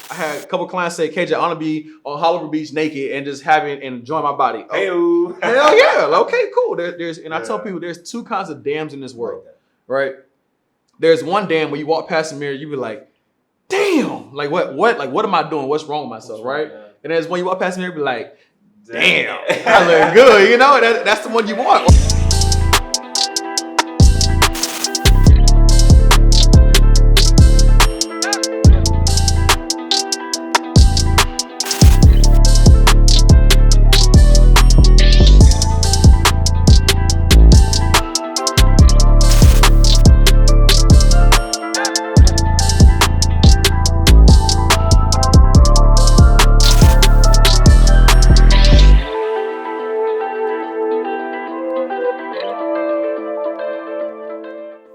I had a couple clients say, KJ, I want to be on Hollywood Beach naked and just having and enjoying my body. Oh, hell yeah. Okay, cool. I tell people there's two kinds of dams in this world, right? There's one dam where you walk past the mirror, you be like, damn, like what am I doing? What's wrong with myself, right? Yeah. And there's when you walk past the mirror, be like, damn, I look good, you know? That's the one you want.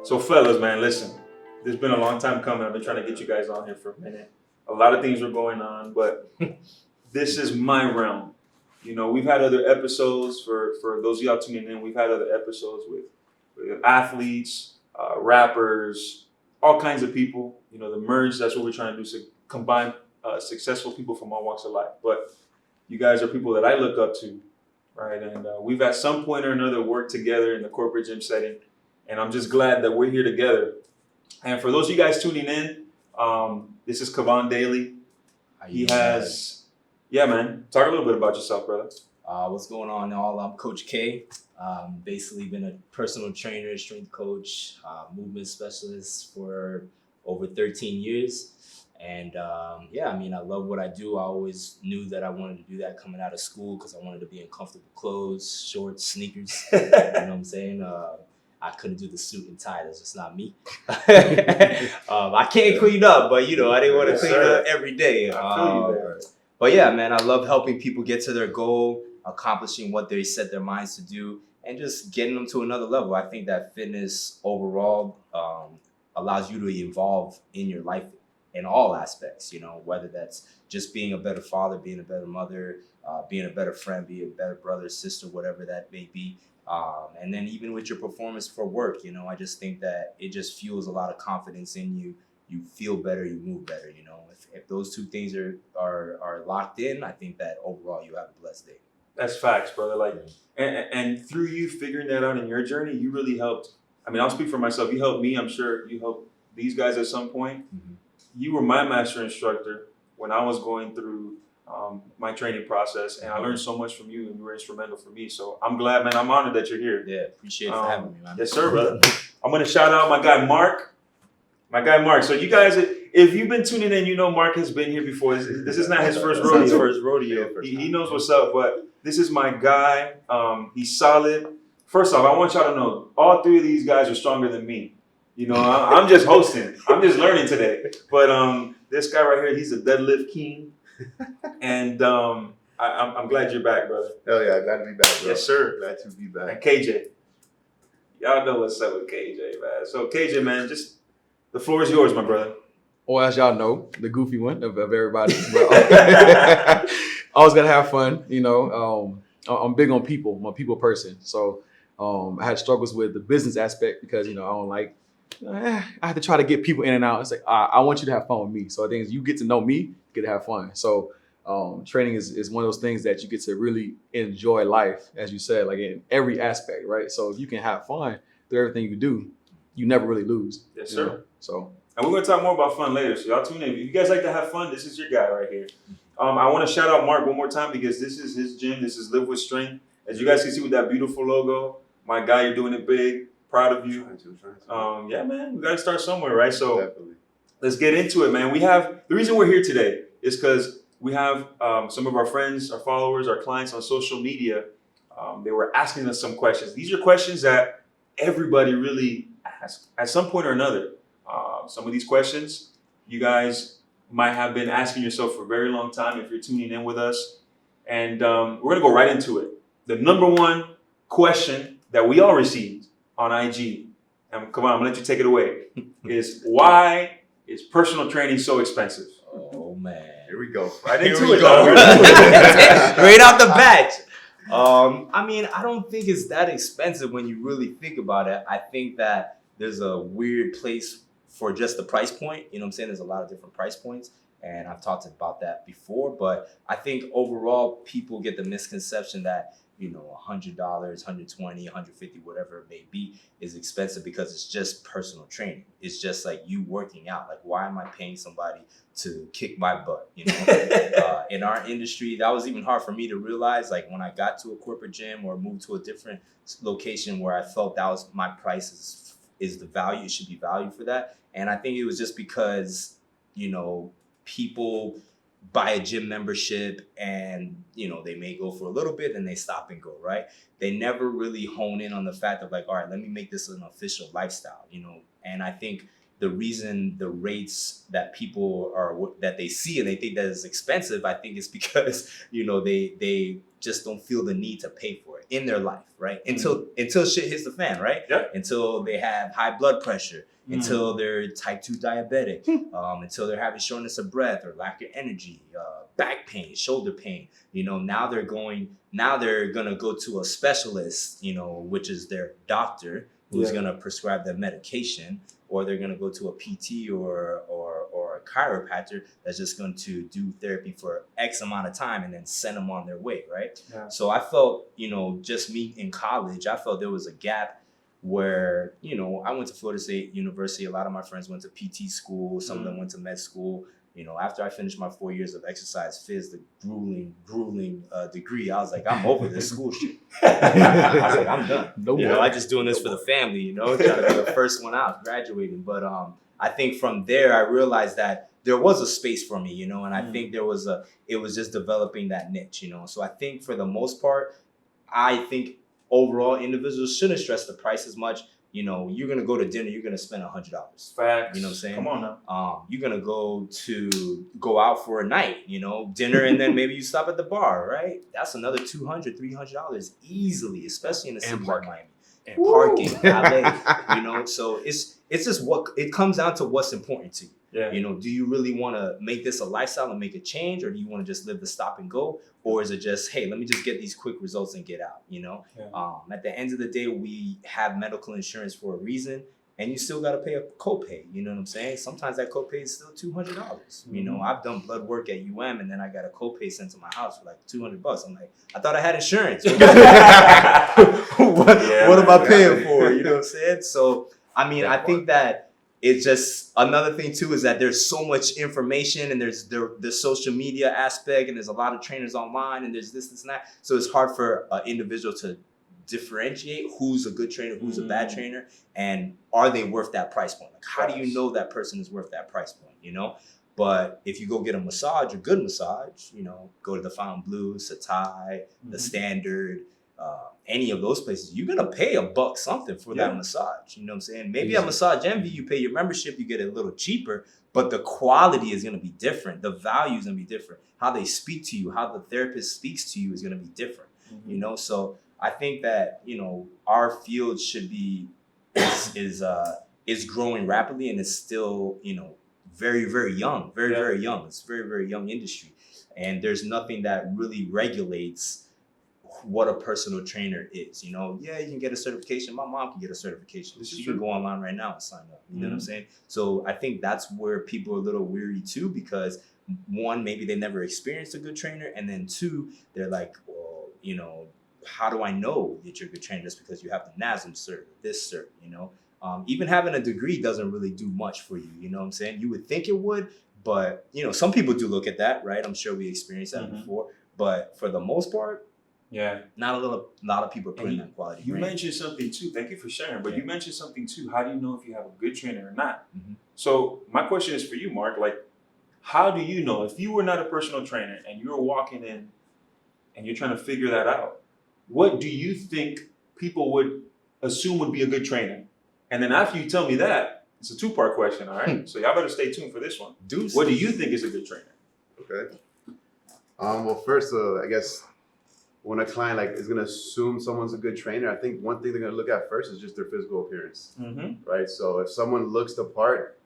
So fellas, man, listen, it's been a long time coming. I've been trying to get you guys on here for a minute. A lot of things were going on, but this is my realm. You know, we've had other episodes for those of y'all tuning in. We've had other episodes with athletes, rappers, all kinds of people. You know, the merge, that's what we're trying to do, so combine successful people from all walks of life. But you guys are people that I look up to, right? And we've at some point or another worked together in the corporate gym setting. And I'm just glad that we're here together. And for those of you guys tuning in, this is Kevon Daley. He has, yeah, man. Talk a little bit about yourself, brother. What's going on, y'all? I'm Coach K. Basically been a personal trainer, strength coach, movement specialist for over 13 years. And yeah, I mean, I love what I do. I always knew that I wanted to do that coming out of school because I wanted to be in comfortable clothes, shorts, sneakers. You know what I'm saying? I couldn't do the suit and tie. That's just not me. I can't clean up, but, you know, I didn't want to clean up every day. I feel you there. But yeah, man, I love helping people get to their goal, accomplishing what they set their minds to do, and just getting them to another level. I think that fitness overall allows you to evolve in your life in all aspects, you know, whether that's just being a better father, being a better mother, being a better friend, being a better brother, sister, whatever that may be. And then even with your performance for work, you know, I just think that it just fuels a lot of confidence in you. You feel better, you move better, you know. If those two things are locked in, I think that overall you have a blessed day. That's facts, brother. Like, and through you figuring that out in your journey, you really helped. I mean, I'll speak for myself. You helped me. I'm sure you helped these guys at some point. Mm-hmm. You were my master instructor when I was going through my training process, and I learned so much from you, and you were instrumental for me. So I'm glad, man. I'm honored that you're here. Yeah, appreciate it for having me, man. Yes, sir, brother. I'm going to shout out my guy, Mark. So you guys, if you've been tuning in, you know Mark has been here before. This is not his first rodeo. His first rodeo. He knows what's up, but this is my guy. He's solid. First off, I want y'all to know, all three of these guys are stronger than me. You know, I'm just hosting. I'm just learning today. But this guy right here, he's a deadlift king. And I'm glad you're back, brother. Hell yeah, glad to be back, bro. Yes, sir. Glad to be back. And KJ. Y'all know what's up with KJ, man. So KJ, man, just the floor is yours, my brother. Or as y'all know, the goofy one of everybody. Always gotta have fun, you know. I'm big on people. I'm a people person. So I had struggles with the business aspect because, you know, I don't like, I have to try to get people in and out. It's like, I want you to have fun with me. So I think as you get to know me, you get to have fun. So training is one of those things that you get to really enjoy life, as you said, like in every aspect, right? So if you can have fun through everything you do, you never really lose. Yes, sir. Know? So, and we're going to talk more about fun later. So y'all tune in. If you guys like to have fun, this is your guy right here. I want to shout out Mark one more time because this is his gym. This is Live With Strength. As you guys can see with that beautiful logo, my guy, you're doing it big. Proud of you. Yeah, man, we got to start somewhere, right? So definitely. Let's get into it, man. The reason we're here today is because we have some of our friends, our followers, our clients on social media. They were asking us some questions. These are questions that everybody really asks at some point or another. Some of these questions you guys might have been asking yourself for a very long time if you're tuning in with us. And we're going to go right into it. The number one question that we all received on IG, and come on, I'm going to let you take it away, is why is personal training so expensive? Oh, man. Here we go. Right into it, dog. Right off the bat. I mean, I don't think it's that expensive when you really think about it. I think that there's a weird place for just the price point. You know what I'm saying? There's a lot of different price points. And I've talked about that before, but I think overall people get the misconception that, $100, $120, $150, whatever it may be, is expensive because it's just personal training. It's just like you working out. Like, why am I paying somebody to kick my butt? In our industry, that was even hard for me to realize. Like when I got to a corporate gym or moved to a different location where I felt that was my price is the value. It should be value for that. And I think it was just because, people buy a gym membership and, they may go for a little bit and they stop and go, right? They never really hone in on the fact of like, all right, let me make this an official lifestyle, And I think the reason the rates that people that they see and they think that is expensive, I think it's because, they just don't feel the need to pay for it in their life, right? Until shit hits the fan, right? Yep. Until they have high blood pressure, until they're type 2 diabetic, until they're having shortness of breath or lack of energy, back pain, shoulder pain. Now they're gonna go to a specialist, which is their doctor who's gonna prescribe them medication, or they're gonna go to a PT or a chiropractor that's just going to do therapy for X amount of time and then send them on their way, right? Yeah. So I felt, just me in college, I felt there was a gap where, I went to Florida State University. A lot of my friends went to PT school. Some of them went to med school. After I finished my 4 years of exercise phys, the grueling degree, I was like, I'm over this school shit. I was like, I'm done. I'm just doing this for the family, trying to be the first one out, graduating. But I think from there, I realized that there was a space for me, and I think it was just developing that niche, So I think for the most part, I think overall individuals shouldn't stress the price as much. You're going to go to dinner, you're going to spend $100. Facts. You know what I'm saying? Come on now. You're going to go out for a night, dinner, and then maybe you stop at the bar, right? That's another $200, $300 easily, especially in a city like Miami. And parking, LA, so it's just it comes down to what's important to you. Yeah. Do you really want to make this a lifestyle and make a change, or do you want to just live the stop and go, or is it just, hey, let me just get these quick results and get out? Yeah. At the end of the day, we have medical insurance for a reason, and you still got to pay a copay. You know what I'm saying? Sometimes that copay is still $200. I've done blood work at and then I got a copay sent to my house for like $200. I'm like, I thought I had insurance. What am I paying for? You know what I'm saying? So, I think that it's just another thing too is that there's so much information, and there's the social media aspect, and there's a lot of trainers online, and there's this and that. So it's hard for an individual to differentiate who's a good trainer, who's a bad trainer, and are they worth that price point? Like, how do you know that person is worth that price point? But if you go get a massage, a good massage, go to the Fontainebleau, Satai, the Standard, any of those places, you're gonna pay $1 something for that massage. You know what I'm saying? Maybe at Massage Envy, you pay your membership, you get it a little cheaper, but the quality is gonna be different. The value is gonna be different. How they speak to you, how the therapist speaks to you is gonna be different. So I think that our field should be is growing rapidly, and it's still very, very young, very young. It's very, very young industry, and there's nothing that really regulates what a personal trainer is. You can get a certification. My mom can get a certification. She can go online right now and sign up. You know what I'm saying? So I think that's where people are a little weary too, because one, maybe they never experienced a good trainer, and then two, they're like, well, how do I know that you're a good trainer? Just because you have the NASM cert, this cert, even having a degree doesn't really do much for you. You know what I'm saying? You would think it would, but some people do look at that, right? I'm sure we experienced that before, but for the most part, not a lot of people are putting that quality. You mentioned something too. Thank you for sharing. But you mentioned something too. How do you know if you have a good trainer or not? So my question is for you, Mark. Like, how do you know if you were not a personal trainer and you're walking in and you're trying to figure that out? What do you think people would assume would be a good trainer? And then after you tell me that, it's a 2-part question. All right. So y'all better stay tuned for this one. What do you think is a good trainer? Okay. Well, first, I guess, when a client is going to assume someone's a good trainer, I think one thing they're going to look at first is just their physical appearance, right? So if someone looks the part,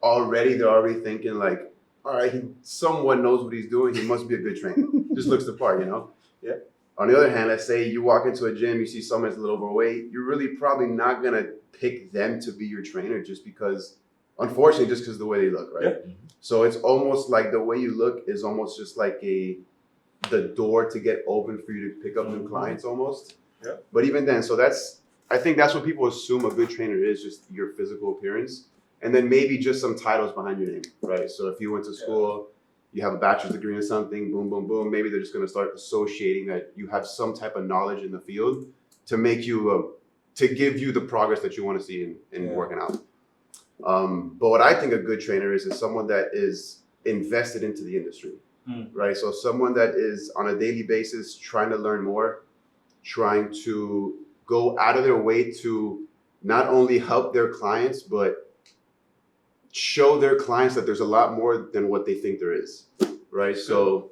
they're already thinking like, all right, he somewhat knows what he's doing. He must be a good trainer. Just looks the part, Yeah. On the other hand, let's say you walk into a gym, you see someone that's a little overweight, you're really probably not going to pick them to be your trainer just because unfortunately, just because of the way they look, right? Yeah. So it's almost like the way you look is almost just like the door to get open for you to pick up new clients almost. Yeah. But even then, so I think that's what people assume a good trainer is, just your physical appearance. And then maybe just some titles behind your name, right? So if you went to school, you have a bachelor's degree in something, boom, boom, boom, maybe they're just going to start associating that you have some type of knowledge in the field to make you, to give you the progress that you want to see in working out. But what I think a good trainer is someone that is invested into the industry, right? So someone that is on a daily basis trying to learn more, trying to go out of their way to not only help their clients, but show their clients that there's a lot more than what they think there is, right? So,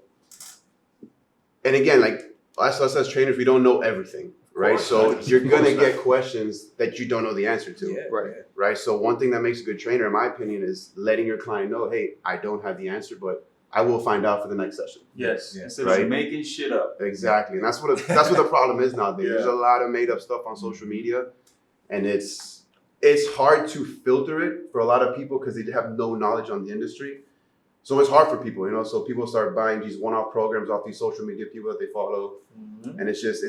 and again, like us as trainers, we don't know everything, right? So you're gonna get questions that you don't know the answer to, right? So one thing that makes a good trainer, in my opinion, is letting your client know, hey, I don't have the answer, but I will find out for the next session. Yes, instead of making shit up. Exactly, and that's what the problem is nowadays. There's a lot of made up stuff on social media, and it's hard to filter it for a lot of people because they have no knowledge on the industry. So it's hard for people, so people start buying these one-off programs off these social media people that they follow. And it's just,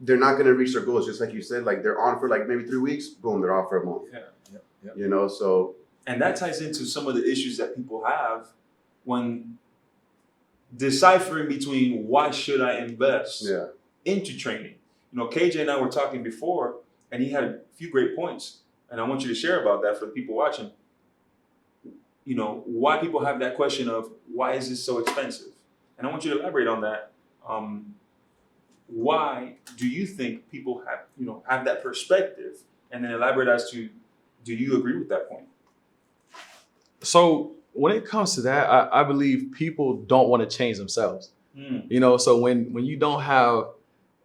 they're not going to reach their goals. Just like you said, like they're on for like maybe 3 weeks, boom, they're off for a month. So. And that ties into some of the issues that people have when deciphering between why should I invest into training. KJ and I were talking before, and he had a few great points, and I want you to share about that for the people watching. Why people have that question of why is this so expensive? And I want you to elaborate on that. Why do you think people have that perspective? And then elaborate as to, do you agree with that point? So when it comes to that, I believe people don't want to change themselves. So when you don't have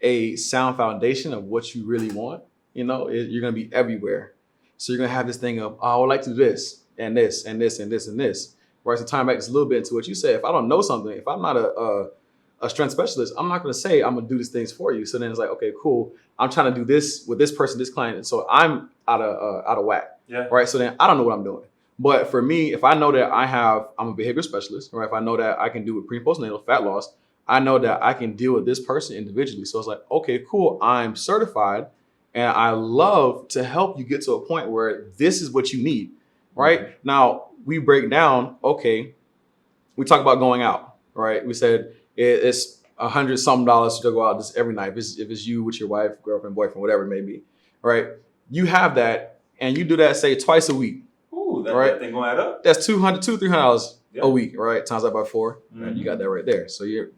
a sound foundation of what you really want, you're going to be everywhere. So you're going to have this thing of, I would like to do this and this and this and this and this. Whereas to time back just a little bit into what you said, if I don't know something, if I'm not a strength specialist, I'm not going to say I'm going to do these things for you. So then it's like, okay, cool. I'm trying to do this with this person, this client. And so I'm out of whack. Right. So then I don't know what I'm doing. But for me, if I know that I'm a behavior specialist, or if I know that I can do with pre and postnatal fat loss, I know that I can deal with this person individually. So it's like, okay, cool. I'm certified. And I love to help you get to a point where this is what you need, right? Now, we break down, okay, we talk about going out, right? We said it's $100-something to go out this every night. If it's you with your wife, girlfriend, boyfriend, whatever it may be, right? You have that, and you do that, say, twice a week. Ooh, that thing gonna add up? That's $200-$300 a week, right? Times that by 4, right? You got that right there. So you're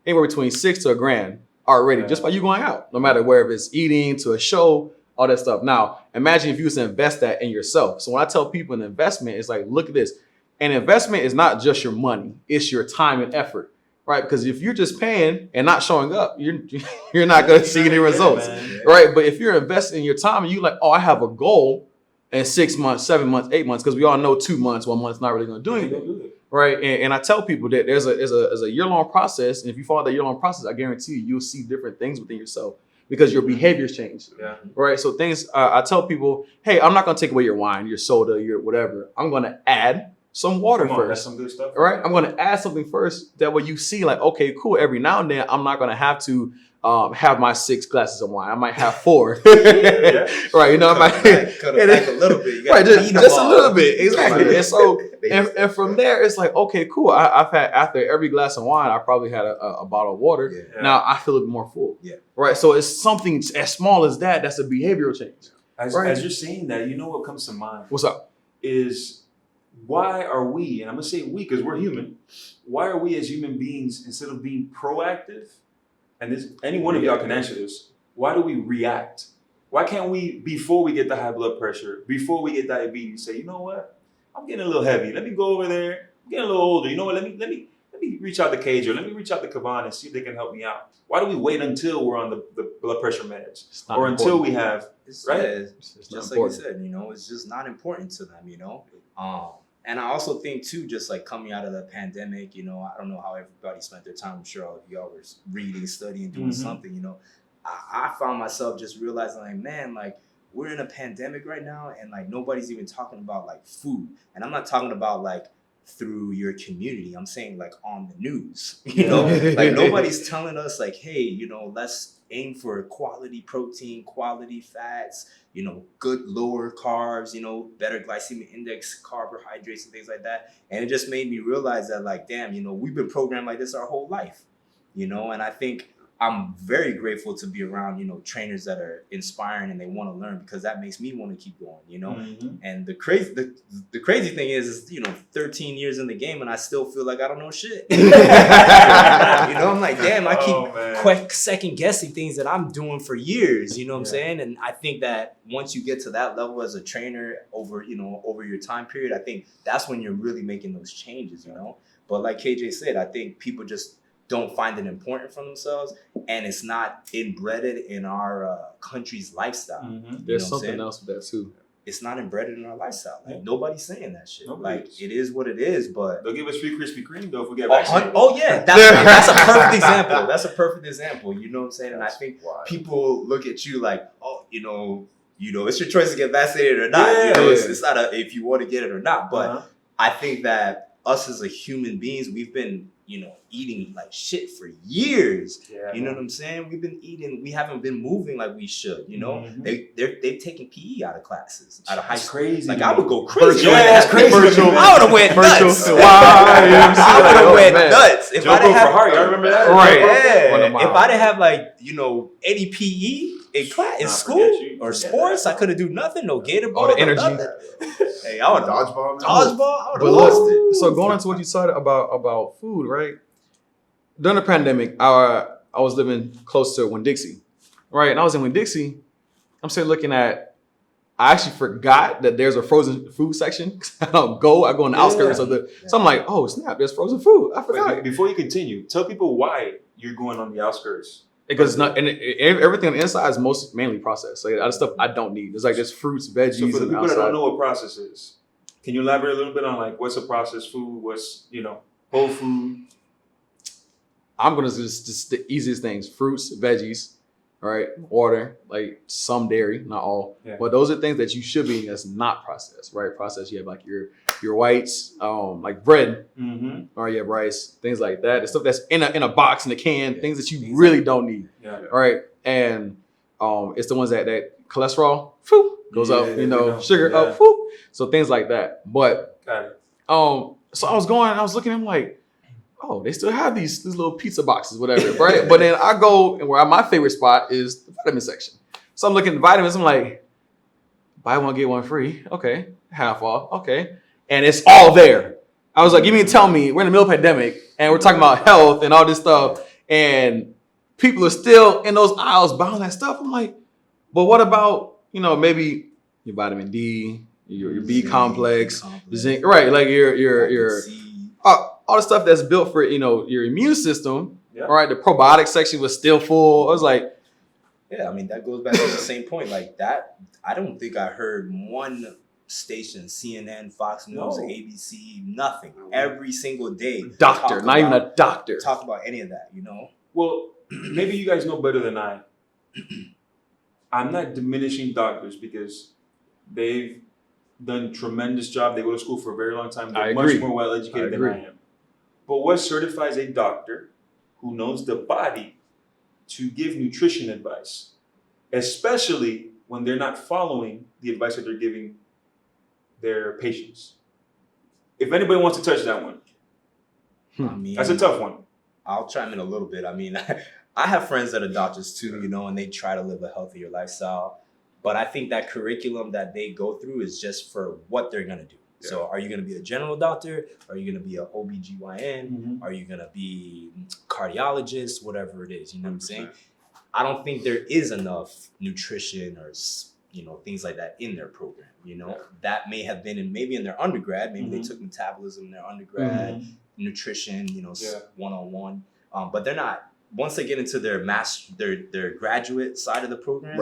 anywhere between $6 to $1,000 already, just by you going out, no matter where, if it's eating, to a show, all that stuff. Now, imagine if you was to invest that in yourself. So when I tell people an investment, it's like, look at this. An investment is not just your money, it's your time and effort, right? Because if you're just paying and not showing up, you're not going to see any results, right? But if you're investing in your time and you're like, oh, I have a goal in 6 months, 7 months, 8 months, because we all know 2 months, 1 month's not really going to do anything. Right. And I tell people that there's a year-long process. And if you follow that year-long process, I guarantee you'll see different things within yourself because your behaviors change. Right. So I tell people, hey, I'm not going to take away your wine, your soda, your whatever. I'm going to add some water first. That's some good stuff. Right. I'm going to add something first. That way you see like, OK, cool. Every now and then I'm not going to have to have my 6 glasses of wine. I might have 4. Right. I might cut it back a little bit. Right. Just a little bit. Exactly. And so and from there, it's like, OK, cool. I've had, after every glass of wine, I probably had a bottle of water. Now I feel a bit more full. Right. So it's something as small as that. That's a behavioral change. As you're saying that, what comes to mind? What's up? Is why are we, and I'm going to say we because we're human, why are we as human beings, instead of being proactive, and any one of y'all can answer this, why do we react? Why can't we, before we get the high blood pressure, before we get diabetes, say, you know what, I'm getting a little heavy. Let me go over there. I'm getting a little older. You know what, let me reach out to KJ, or let me reach out to Kevon and see if they can help me out. Why do we wait until we're on the blood pressure meds, or until we have, right? It's just like you said, it's just not important to them, And I also think too, just like coming out of the pandemic, I don't know how everybody spent their time. I'm sure all of y'all were reading, studying, doing something, I found myself just realizing like, man, like we're in a pandemic right now, and like nobody's even talking about like food. And I'm not talking about like through your community. I'm saying like on the news. You know, like nobody's telling us like, hey, you know, let's aim for quality protein, quality fats, you know, good lower carbs, you know, better glycemic index, carbohydrates and things like that. And it just made me realize that like, damn, you know, we've been programmed like this our whole life, you know. And I think I'm very grateful to be around, you know, trainers that are inspiring and they want to learn, because that makes me want to keep going, you know. And the crazy thing is, you know, 13 years in the game and I still feel like I don't know shit. You know, I'm like, damn, I keep second guessing things that I'm doing for years, you know what I'm saying? And I think that once you get to that level as a trainer over, you know, over your time period, I think that's when you're really making those changes, you know. But like KJ said, I think people just don't find it important for themselves, and it's not inbred in our country's lifestyle. There's something else with that too. It's not inbred in our lifestyle. Like nobody's saying that shit. Like it is what it is. But they'll give us free Krispy Kreme though if we get vaccinated. Oh yeah, that's a perfect example. That's a perfect example. You know what I'm saying? And I think people look at you like, oh, you know, it's your choice to get vaccinated or not. You know, it's not a if you want to get it or not. But I think that us as a human beings, we've been, you know, eating like shit for years. You know what I'm saying? We've been eating, we haven't been moving like we should, you know? They've taken PE out of classes, out of high school. Crazy. Like I would go crazy. That's crazy. I would have went nuts. I would have went nuts. If I'd have, I remember that. Right. Yeah. If I'd have like, you know, any PE in school or sports, I could have do nothing. No gator ball. The energy. Hey, I would dodgeball. I would have lost it. So going into what you said about food, right? During the pandemic, I was living close to Winn-Dixie, right? And I was in Winn-Dixie. I'm still looking at. I actually forgot that there's a frozen food section. I go on the outskirts of the. So I'm like, oh snap! There's frozen food. I forgot. Wait, before you continue, tell people why you're going on the outskirts. Because everything on the inside is mainly processed. Like other stuff I don't need. It's like there's fruits, veggies. So for the people that don't know what process is, can you elaborate a little bit on like what's a processed food? What's, you know, whole food? I'm gonna just the easiest things: fruits, veggies, right? Water, like some dairy, not all. But those are things that you should be eating that's not processed, right? Processed, you have like your whites, like bread, or you have rice, things like that. The stuff that's in a box, in a can, things that you really don't need, right? And it's the ones that cholesterol goes up, you know, sugar up, so things like that. But so I was looking, I'm like, oh, they still have these little pizza boxes, whatever, right? But then I go and where my favorite spot is the vitamin section. So I'm looking at the vitamins, I'm like, buy one, get one free. Okay, half off. Okay. And it's all there. I was like, you mean tell me we're in the middle of a pandemic and we're talking about health and all this stuff, and people are still in those aisles buying that stuff? I'm like, but what about, you know, maybe your vitamin D, your B complex, zinc, right? Like your all the stuff that's built for, you know, your immune system. All right, the probiotic section was still full. I was like, yeah, I mean, that goes back to the same point. Like that, I don't think I heard one station, CNN, Fox News, ABC, nothing. Every single day. Doctor, not even a doctor. Talk about any of that, you know? Well, maybe you guys know better than I. I'm not diminishing doctors because they've done tremendous job. They go to school for a very long time. They're much more well educated than I am. But what certifies a doctor who knows the body to give nutrition advice, especially when they're not following the advice that they're giving their patients? If anybody wants to touch that one, I mean, that's a tough one. I'll chime in a little bit. I mean, I have friends that are doctors too, you know, and they try to live a healthier lifestyle. But I think that curriculum that they go through is just for what they're going to do. Yeah. So are you going to be a general doctor? Are you going to be an OBGYN? Are you going to be cardiologist? Whatever it is, you know what I'm saying? I don't think there is enough nutrition or, you know, things like that in their program, you know? That may have been maybe in their undergrad. Maybe they took metabolism in their undergrad, nutrition, you know, one-on-one. But they're not. Once they get into their graduate side of the program,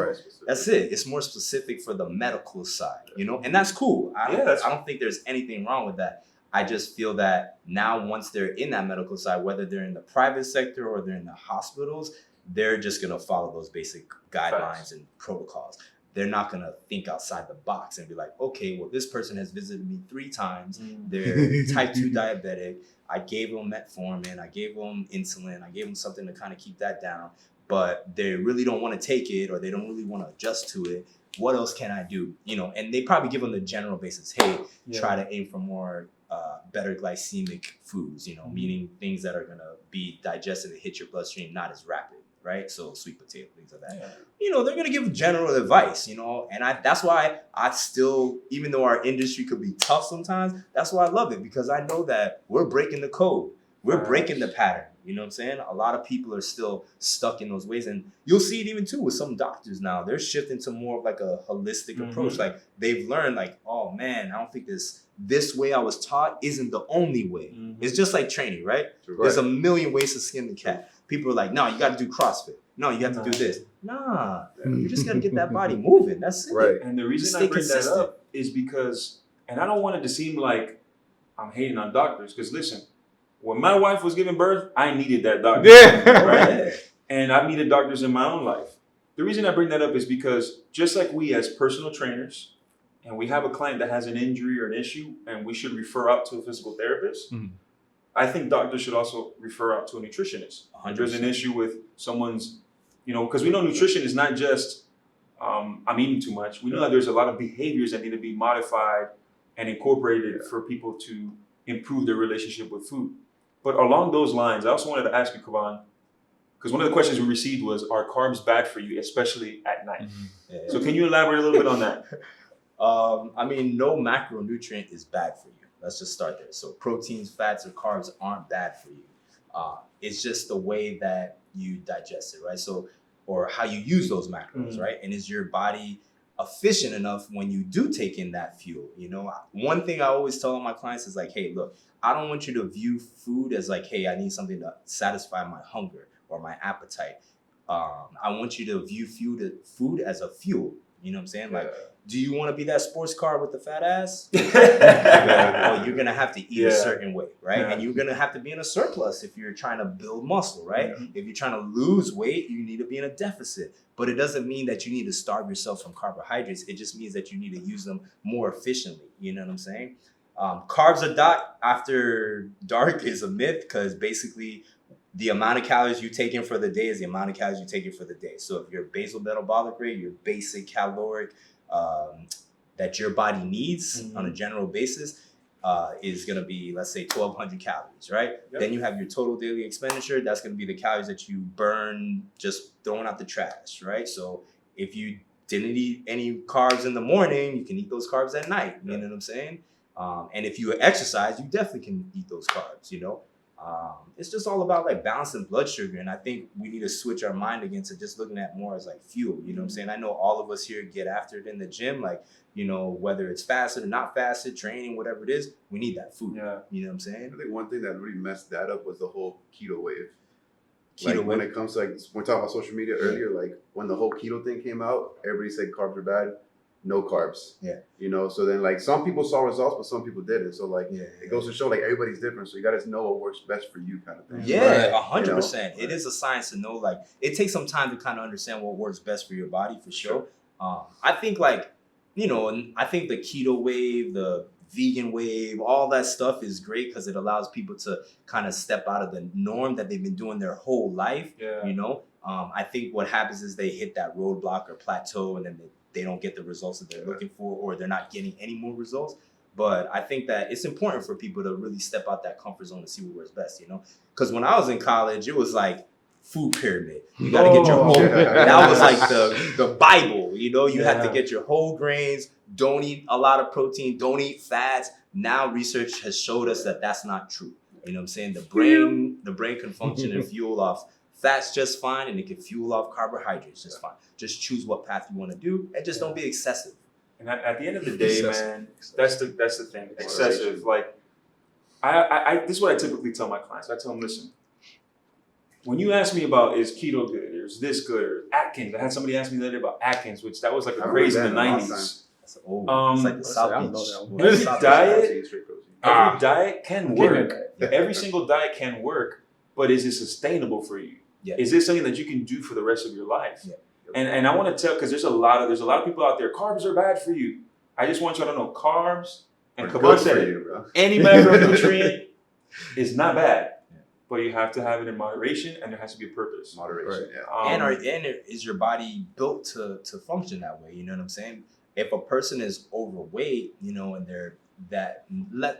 that's it. It's more specific for the medical side, you know, and that's cool. I don't think there's anything wrong with that. I just feel that now once they're in that medical side, whether they're in the private sector or they're in the hospitals, they're just going to follow those basic guidelines and protocols. they're not gonna think outside the box and be like, okay, well, this person has visited me 3 times. They're type 2 diabetic. I gave them metformin. I gave them insulin. I gave them something to kind of keep that down. But they really don't want to take it, or they don't really want to adjust to it. What else can I do? You know, and they probably give them the general basis. Hey, try to aim for more better glycemic foods, you know, meaning things that are going to be digested and hit your bloodstream not as rapid, right? So sweet potato, things like that. Yeah. You know, they're going to give general advice, you know, and that's why I still, even though our industry could be tough sometimes, that's why I love it, because I know that we're breaking the code. We're breaking the pattern. You know what I'm saying? A lot of people are still stuck in those ways. And you'll see it even too with some doctors now. They're shifting to more of like a holistic approach. Like they've learned like, oh man, I don't think this way I was taught isn't the only way. It's just like training, right? There's a million ways to skin the cat. People are like, no, you got to do CrossFit. No, you have to do this. Nah, you just got to get that body moving. That's it. Right. And the reason I bring that up is because, and I don't want it to seem like I'm hating on doctors, because listen, when my wife was giving birth, I needed that doctor. Yeah. Right? And I've needed doctors in my own life. The reason I bring that up is because just like we as personal trainers, and we have a client that has an injury or an issue, and we should refer out to a physical therapist, I think doctors should also refer out to a nutritionist. If there's an issue with someone's, you know, because we know nutrition is not just, I'm eating too much. We know that there's a lot of behaviors that need to be modified and incorporated for people to improve their relationship with food. But along those lines, I also wanted to ask you, Kevon, because one of the questions we received was, are carbs bad for you, especially at night? So can you elaborate a little bit on that? I mean, no macronutrient is bad for you. Let's just start there. So proteins, fats, or carbs aren't bad for you. It's just the way that you digest it, right? So, or how you use those macros, right? And is your body efficient enough when you do take in that fuel? You know, one thing I always tell all my clients is like, hey, look, I don't want you to view food as like, hey, I need something to satisfy my hunger or my appetite. I want you to view food as a fuel. You know what I'm saying? Like, do you want to be that sports car with the fat ass? Well, you're going to have to eat a certain way, right? And you're going to have to be in a surplus if you're trying to build muscle, right? If you're trying to lose weight, you need to be in a deficit. But it doesn't mean that you need to starve yourself from carbohydrates. It just means that you need to use them more efficiently. You know what I'm saying? Carbs after dark is a myth, because basically the amount of calories you take in for the day is the amount of calories you take in for the day. So if your basal metabolic rate, your basic caloric that your body needs on a general basis is going to be, let's say, 1,200 calories, right? Then you have your total daily expenditure. That's going to be the calories that you burn just throwing out the trash, right? So if you didn't eat any carbs in the morning, you can eat those carbs at night. You know what I'm saying? And if you exercise, you definitely can eat those carbs, you know? It's just all about like balancing blood sugar. And I think we need to switch our mind again to just looking at more as like fuel. You know what I'm saying? I know all of us here get after it in the gym, like, you know, whether it's fasted or not fasted, training, whatever it is, we need that food. Yeah. You know what I'm saying? I think one thing that really messed that up was the whole keto wave. Keto wave. When it comes to like, we're talking about social media earlier, like when the whole keto thing came out, everybody said carbs are bad. No carbs. Yeah. You know, so then like some people saw results, but some people didn't. So like it goes to show like everybody's different. So you got to know what works best for you, kind of thing. Yeah, 100%. It is a science to know. Like it takes some time to kind of understand what works best for your body, for sure. I think like, you know, I think the keto wave, the vegan wave, all that stuff is great because it allows people to kind of step out of the norm that they've been doing their whole life. Yeah. You know, I think what happens is they hit that roadblock or plateau, and then they don't get the results that they're looking for, or they're not getting any more results. But I think that it's important for people to really step out that comfort zone and see what works best, you know? Because when I was in college, it was like food pyramid. You got to get your whole, that was like the Bible, you know? You have to get your whole grains, don't eat a lot of protein, don't eat fats. Now research has showed us that that's not true. You know what I'm saying? The brain can function and fuel off fats just fine, and it can fuel off carbohydrates just fine. Just choose what path you want to do, and just don't be excessive. And at the end of the day, man, that's the thing. Excessive. Like, I this is what I typically tell my clients. I tell them, listen, when you ask me about is keto good, or is this good, or Atkins, I had somebody ask me the other day about Atkins, which that was like a craze in the 90s. It's like the South Beach. Every diet can work. Every single diet can work, but is it sustainable for you? Yeah. Is this something that you can do for the rest of your life? Yeah. And I want to tell, because there's a lot of people out there. Carbs are bad for you. I just want you to know carbs and Kevon said it. Any macronutrient is not bad, but you have to have it in moderation, and there has to be a purpose. Moderation, And is your body built to function that way? You know what I'm saying? If a person is overweight, you know, and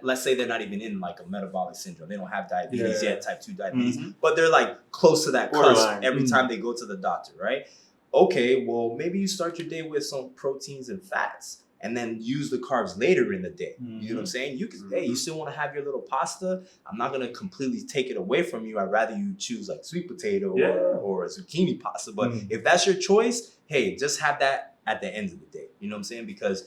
let's say they're not even in like a metabolic syndrome, they don't have diabetes yet, type 2 diabetes, but they're like close to that cusp every time they go to the doctor, right? Okay, well, maybe you start your day with some proteins and fats, and then use the carbs later in the day. You know what I'm saying? You can, hey, you still want to have your little pasta. I'm not gonna completely take it away from you. I'd rather you choose like sweet potato or a zucchini pasta. But if that's your choice, hey, just have that at the end of the day. You know what I'm saying? Because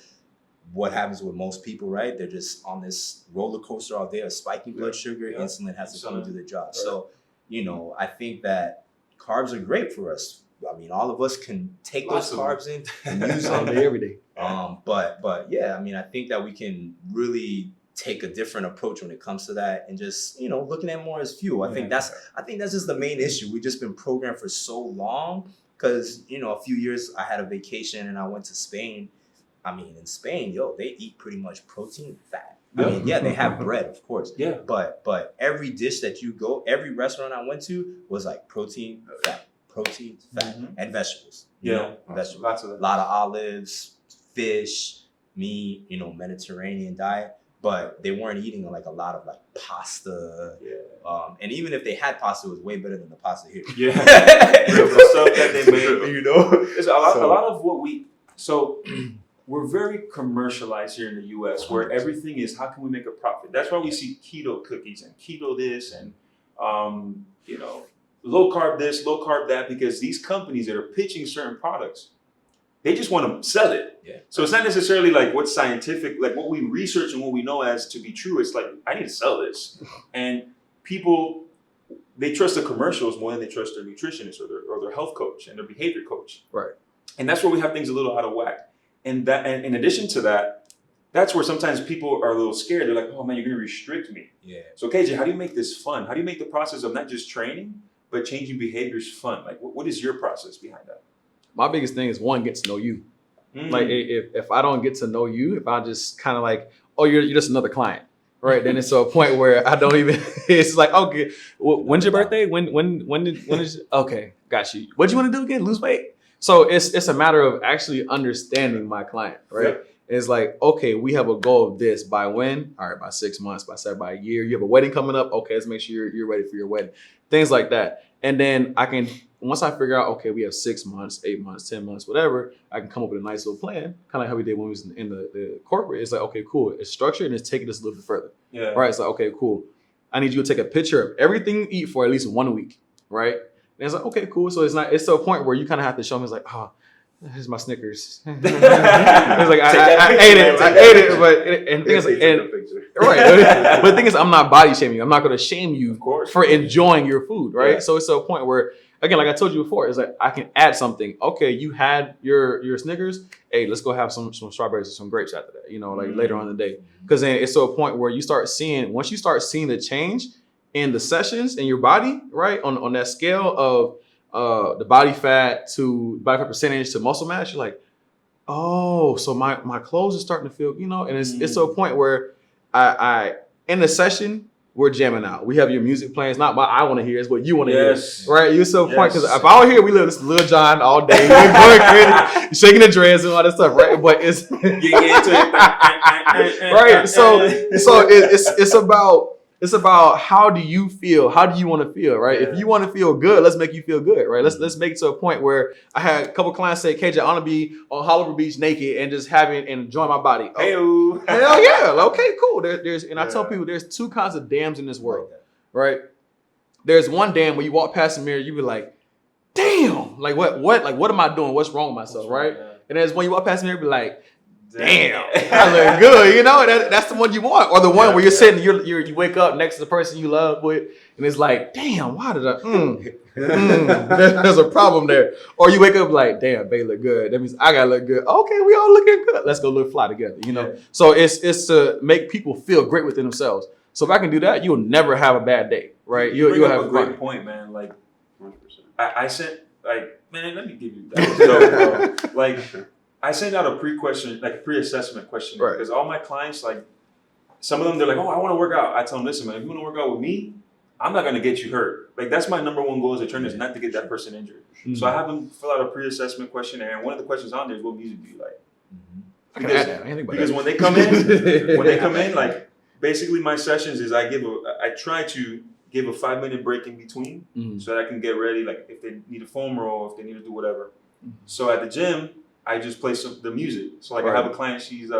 what happens with most people, right? They're just on this roller coaster all day of spiking blood sugar. Insulin has to come and do the job. Right. So, you know, I think that carbs are great for us. I mean, all of us can take those carbs in and use them every day. But yeah, I mean, I think that we can really take a different approach when it comes to that, and just, you know, looking at more as fuel. I think that's just the main issue. We've just been programmed for so long, because, you know, a few years I had a vacation and I went to Spain. I mean, in Spain, they eat pretty much protein and fat. I mean, they have bread, of course. Yeah. But every dish that you go, every restaurant I went to was like protein, fat, and vegetables. You know, vegetables. Lots of that. A lot of olives, fish, meat, you know, Mediterranean diet. But they weren't eating like a lot of like pasta. And even if they had pasta, it was way better than the pasta here. The stuff that they made, you know. It's a lot of what we're very commercialized here in the US, where everything is, how can we make a profit? That's why we see keto cookies and keto this and, you know, low carb this, low carb that, because these companies that are pitching certain products, they just want to sell it. So it's not necessarily like what's scientific, like what we research and what we know as to be true. It's like, I need to sell this. And people, they trust the commercials more than they trust their nutritionist or their health coach and their behavior coach. Right. And that's where we have things a little out of whack. And in addition to that, that's where sometimes people are a little scared. They're like, oh man, you're going to restrict me. So KJ, how do you make this fun? How do you make the process of not just training, but changing behaviors fun? Like, what is your process behind that? My biggest thing is, one, get to know you. Like, if I don't get to know you, if I just kind of like, oh, you're just another client, right? Then it's to a point where I don't even, it's like, okay, when's your birthday? When is, okay, got you. What do you want to do again? Lose weight? So it's a matter of actually understanding my client, right? It's like, okay, we have a goal of this by when? All right, by 6 months, by a year. You have a wedding coming up. Okay, let's make sure you're ready for your wedding. Things like that. And then once I figure out, okay, we have 6 months, 8 months, 10 months, whatever, I can come up with a nice little plan, kind of like how we did when we was in the corporate. It's like, okay, cool. It's structured and it's taking us a little bit further. Right? It's like, okay, cool. I need you to take a picture of everything you eat for at least 1 week, right? And it's like, okay, cool. So it's to a point where you kind of have to show me, it's like, oh, here's my Snickers. It's like, I ate it. But the thing is, I'm not body shaming you. I'm not going to shame you for enjoying your food, right? So it's to a point where, again, like I told you before, it's like, I can add something. Okay, you had your Snickers. Hey, let's go have some strawberries or some grapes after that, you know, like later on in the day. Because then it's to a point where once you start seeing the change in the sessions in your body, right, on that scale of the body fat percentage to muscle mass, you're like, oh, so my clothes are starting to feel, you know, and it's to a point where I in the session, we're jamming out. We have your music playing. It's not what I want to hear, it's what you want to hear. Right? You're so point, because if I were here, we live this Lil Jon all day. We're going crazy, shaking the dreads and all that stuff, right? But it's right. So it's about how do you feel? How do you want to feel, right? If you want to feel good, let's make you feel good, right? Let's make it to a point where I had a couple clients say, KJ, I want to be on Hollywood Beach naked and just and enjoy my body. Oh, hell yeah. Okay, cool. I tell people there's two kinds of dams in this world, right? There's one dam where you walk past the mirror, you be like, damn, like what am I doing? What's wrong with myself, right? And there's when you walk past the mirror, you be like, damn, I look good, you know. That's the one you want, or the one where you're sitting, you wake up next to the person you love with, and it's like, damn, why did there's a problem there. Or you wake up like, damn, babe look good. That means I gotta look good. Okay, we all looking good. Let's go look fly together, you know. So it's to make people feel great within themselves. So if I can do that, you'll never have a bad day, right? You'll have a great point, man. Like, 100%. I sent like, man, let me give you that. So, bro, like, I send out a pre-assessment questionnaire Right. because all my clients, like, some of them, they're like, oh, I want to work out. I tell them, listen, man, if you want to work out with me, I'm not going to get you hurt. Like, that's my number one goal as a trainer is not to get that person injured. Mm-hmm. So I have them fill out a pre-assessment questionnaire. And one of the questions on there is, what music do you like? I can add that. I didn't think about Because that. when they come in, like, basically my sessions is I try to give a 5-minute break in between so that I can get ready. Like if they need a foam roll, if they need to do whatever. So at the gym, I just play the music. So like I have a client, she's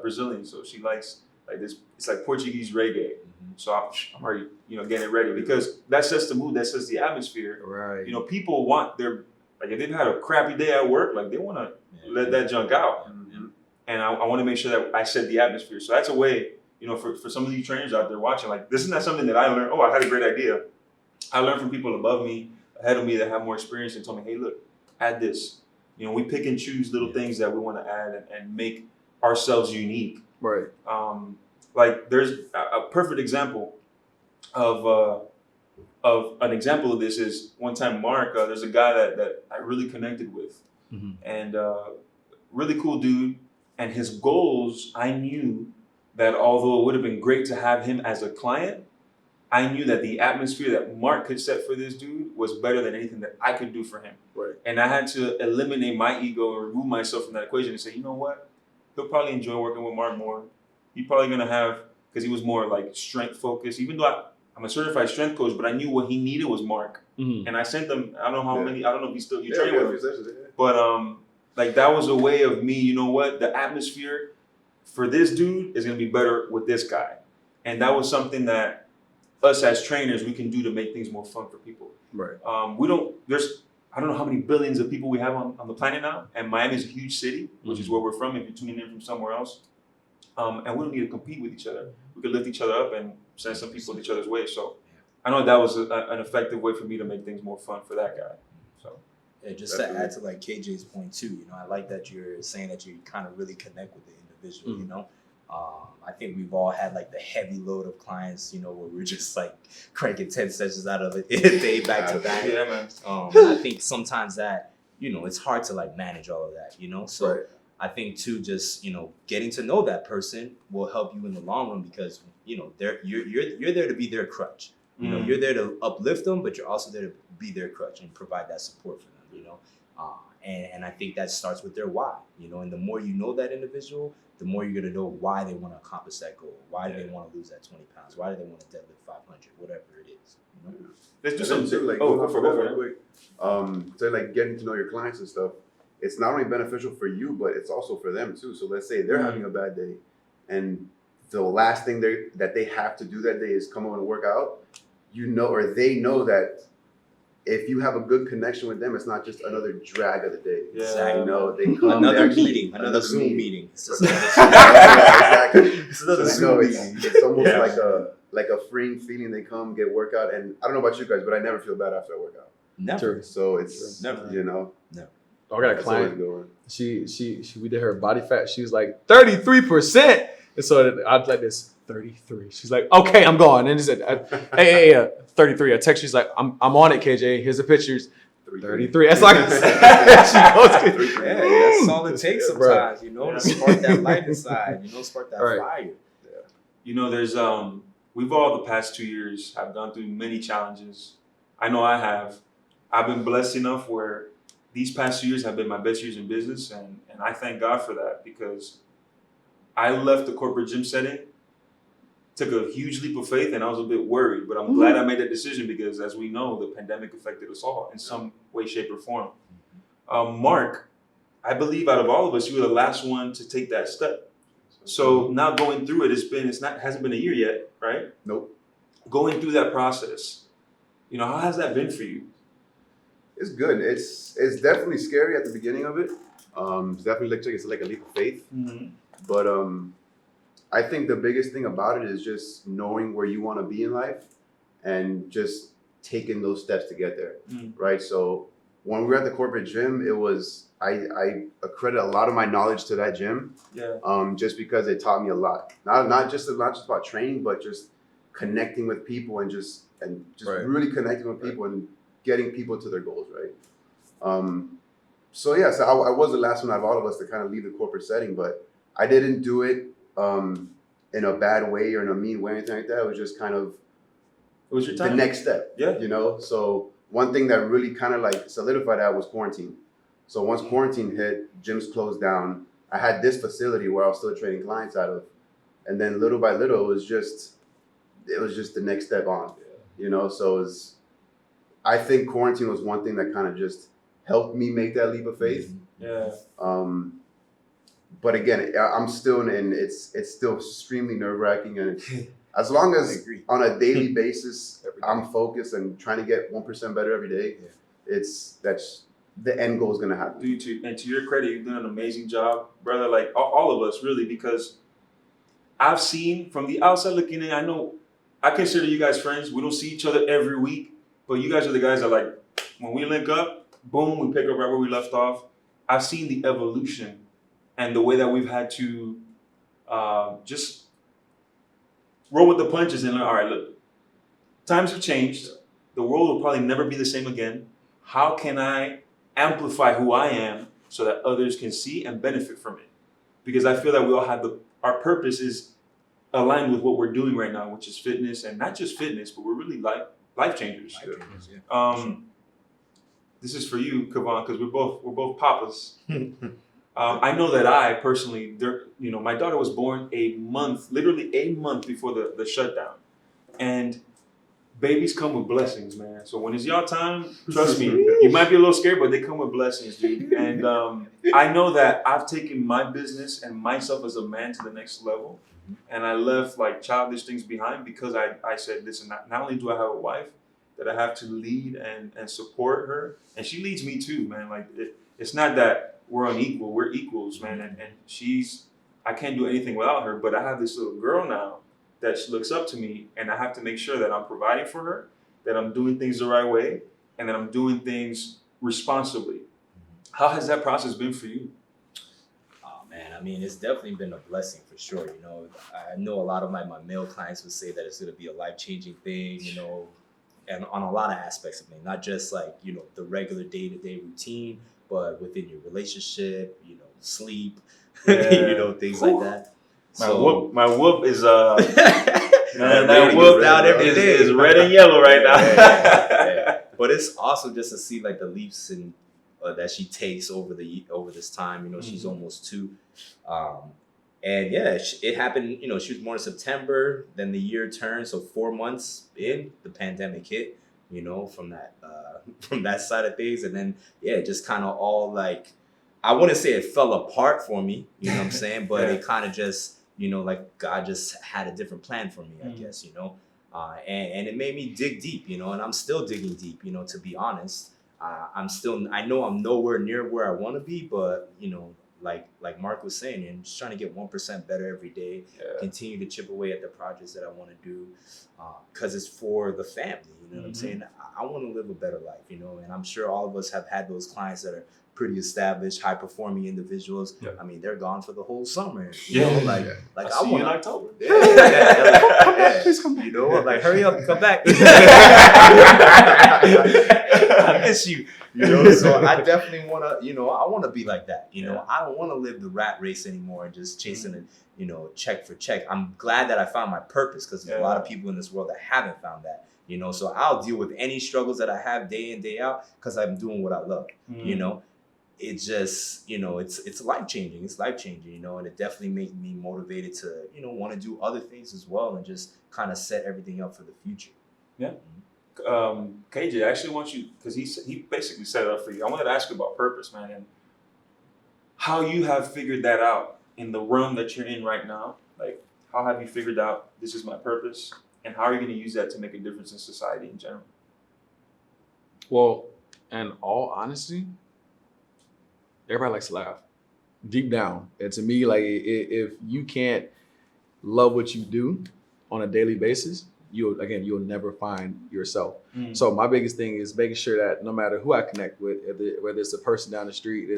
Brazilian, so she likes like this. It's like Portuguese reggae. So I'm already getting it ready because that sets the mood, that sets the atmosphere. Right. People want their like if they've had a crappy day at work, like they want to let that junk out. And I want to make sure that I set the atmosphere. So that's a way, for some of you trainers out there watching, like this is not something that I learned. Oh, I had a great idea. I learned from people above me, ahead of me that have more experience and told me, hey, look, add this. We pick and choose little things that we want to add and make ourselves unique. Right. Like there's a perfect example of an example of this is one time Mark, there's a guy that I really connected with and really cool dude. And his goals, I knew that although it would have been great to have him as a client, I knew that the atmosphere that Mark could set for this dude was better than anything that I could do for him. Right. And I had to eliminate my ego and remove myself from that equation and say, you know what? He'll probably enjoy working with Mark more. He's probably going to have, because he was more like strength focused, even though I'm a certified strength coach, but I knew what he needed was Mark. And I sent them, I don't know how many, I don't know if you train with him. But like that was a way of me, you know what? The atmosphere for this dude is going to be better with this guy. And that was something that us as trainers, we can do to make things more fun for people. Right. I don't know how many billions of people we have on the planet now. And Miami is a huge city, which is where we're from if you're tuning in from somewhere else. And we don't need to compete with each other. We could lift each other up and send some people each other's way. So I know that was an effective way for me to make things more fun for that guy. So. Yeah, just to add to like KJ's point too, I like that you're saying that you kind of really connect with the individual, I think we've all had like the heavy load of clients, where we're just like cranking 10 sessions out of a day back to back. Yeah, man. I think sometimes that, it's hard to like manage all of that, So Right. I think too, just, getting to know that person will help you in the long run because, you're there to be their crutch. You're there to uplift them, but you're also there to be their crutch and provide that support for them, and I think that starts with their why, and the more you know that individual, the more you're going to know why they want to accomplish that goal. Why do they want to lose that 20 pounds? Why do they want to deadlift 500? Whatever it is. Let's do something too. Like, go for it. Quick. So like getting to know your clients and stuff, it's not only beneficial for you, but it's also for them too. So let's say they're having a bad day and the last thing that they have to do that day is come over and work out, or they know that if you have a good connection with them, it's not just another drag of the day. Yeah. Exactly. They come another meeting, another Zoom meeting. It's just exactly. It's another So Zoom it's almost like a freeing feeling. They come, get workout, and I don't know about you guys, but I never feel bad after I work out. Never. So it's Never. No. I got a That's always client. going. She we did her body fat. She was like 33%, and so I was like this 33. She's like, okay, I'm gone. And she said, hey, 33. I text. She's like, I'm on it, KJ. Here's the pictures. 33. That's like she goes. Yeah, that's all it takes sometimes, to spark that light inside, spark that fire. There's we've all the past 2 years have gone through many challenges. I know I have. I've been blessed enough where these past 2 years have been my best years in business, and I thank God for that because I left the corporate gym setting, took a huge leap of faith, and I was a bit worried. But I'm glad I made that decision because, as we know, the pandemic affected us all in some way, shape, or form. Mark, I believe out of all of us, you were the last one to take that step. So now going through it, hasn't been a year yet, right? Nope. Going through that process, how has that been for you? It's good. It's definitely scary at the beginning of it. It's definitely like a leap of faith. But I think the biggest thing about it is just knowing where you want to be in life and just taking those steps to get there, right? So when we were at the corporate gym, it was I accredit a lot of my knowledge to that gym, just because it taught me a lot. Not just about training, but just connecting with people and just really connecting with people and getting people to their goals, right? So I was the last one out of all of us to kind of leave the corporate setting, but I didn't do it in a bad way or in a mean way or anything like that. It was just kind of It was your time. the next step. Yeah. You know, so one thing that really kind of like solidified that was quarantine. So once quarantine hit, gyms closed down. I had this facility where I was still training clients out of, and then little by little, it was just the next step on. You know, so I think quarantine was one thing that kind of just helped me make that leap of faith. Yeah. But again, I'm still in. It's still extremely nerve wracking, and as long as on a daily basis I'm focused and trying to get 1% better every day, that's the end goal is gonna happen. Dude, and to your credit, you've done an amazing job, brother. Like all of us, really, because I've seen from the outside looking in. I know I consider you guys friends. We don't see each other every week, but you guys are the guys that like when we link up, boom, we pick up right where we left off. I've seen the evolution and the way that we've had to just roll with the punches and all right, look, times have changed. The world will probably never be the same again. How can I amplify who I am so that others can see and benefit from it? Because I feel that we all have our purpose is aligned with what we're doing right now, which is fitness, and not just fitness, but we're really life changers. This is for you, Kevon, because we're both papas. I know that I personally, my daughter was born literally a month before the shutdown, and babies come with blessings, man. So when it's y'all time, trust me, you might be a little scared, but they come with blessings, dude. And I know that I've taken my business and myself as a man to the next level, and I left like childish things behind because I said, listen, not only do I have a wife that I have to lead and support her, and she leads me too, man. Like it's not that we're unequal, we're equals, man. And I can't do anything without her, but I have this little girl now that she looks up to me, and I have to make sure that I'm providing for her, that I'm doing things the right way, and that I'm doing things responsibly. How has that process been for you? Oh man, I mean, it's definitely been a blessing for sure. You know, I know a lot of my male clients would say that it's going to be a life-changing thing, you know, and on a lot of aspects of me, not just like, you know, the regular day-to-day routine, but within your relationship, you know, sleep, you know, things like that. My whoop is that whoop out every day is red and yellow right now. Yeah. But it's awesome just to see like the leaps in that she takes over this time. You know, she's almost 2, and yeah, it happened. You know, she was born in September. Then the year turned, so 4 months in, the pandemic hit. You know, from that side of things, and then just kind of all like, I wouldn't say it fell apart for me. You know what I'm saying? But it kind of just, you know, like God just had a different plan for me, I guess, you know, and it made me dig deep, you know, and I'm still digging deep, you know, to be honest. I know I'm nowhere near where I want to be, but, you know, like Mark was saying, I'm just trying to get 1% better every day, continue to chip away at the projects that I want to do, because it's for the family, you know what I'm saying? I want to live a better life, you know, and I'm sure all of us have had those clients that are pretty established, high-performing individuals. I mean, they're gone for the whole summer. You know, like I want in October. Please come back. You know, like hurry up, come back. I miss you. You know, so I definitely want to. You know, I want to be like that. You know, I don't want to live the rat race anymore and just chasing it. You know, check for check. I'm glad that I found my purpose because there's a lot of people in this world that haven't found that. You know, so I'll deal with any struggles that I have day in, day out because I'm doing what I love. You know. It's just, you know, it's life-changing. It's life-changing, you know, and it definitely made me motivated to, you know, want to do other things as well and just kind of set everything up for the future. Yeah. KJ, I actually want you, because he basically set it up for you. I wanted to ask you about purpose, man, and how you have figured that out in the realm that you're in right now. Like, how have you figured out this is my purpose, and how are you going to use that to make a difference in society in general? Well, in all honesty, everybody likes to laugh deep down. And to me, like if you can't love what you do on a daily basis, you'll never find yourself. So my biggest thing is making sure that no matter who I connect with, whether it's a person down the street,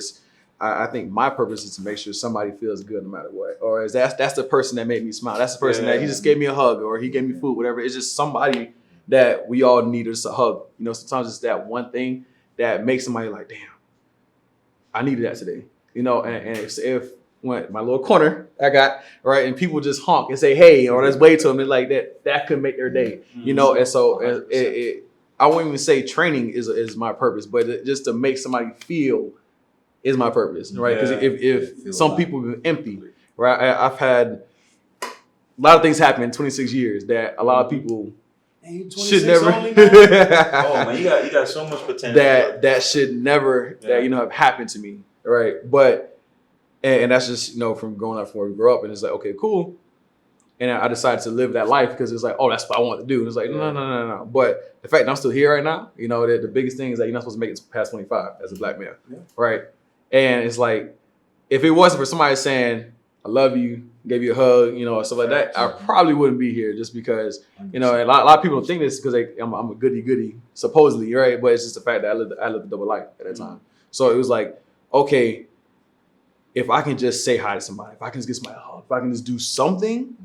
I think my purpose is to make sure somebody feels good no matter what. Or that's the person that made me smile. That's the person that he just gave me a hug or he gave me food, whatever. It's just somebody that we all need is a hug. You know, sometimes it's that one thing that makes somebody like, damn, I needed that today. You know, and if when my little corner I got, right, and people just honk and say, hey, or just wave to them, it's like that could make their day. You know, and so I won't even say training is my purpose, but just to make somebody feel is my purpose, right? Because if some people are empty, right? I've had a lot of things happen in 26 years that a lot of people should never. Only, man? Oh man, you got so much potential. That should never have happened to me, right? But and that's just from growing up from where we grew up, and it's like, okay, cool. And I decided to live that life because it's like, oh, that's what I want to do. And it's like, no. But the fact that I'm still here right now, that the biggest thing is that you're not supposed to make it past 25 as a black male, right? And it's like, if it wasn't for somebody saying, I love you, gave you a hug, or stuff like that, I probably wouldn't be here just because, a lot of people don't think this because I'm a goody, supposedly, right? But it's just the fact that I lived a double life at that time. So it was like, okay, if I can just say hi to somebody, if I can just get somebody a hug, if I can just do something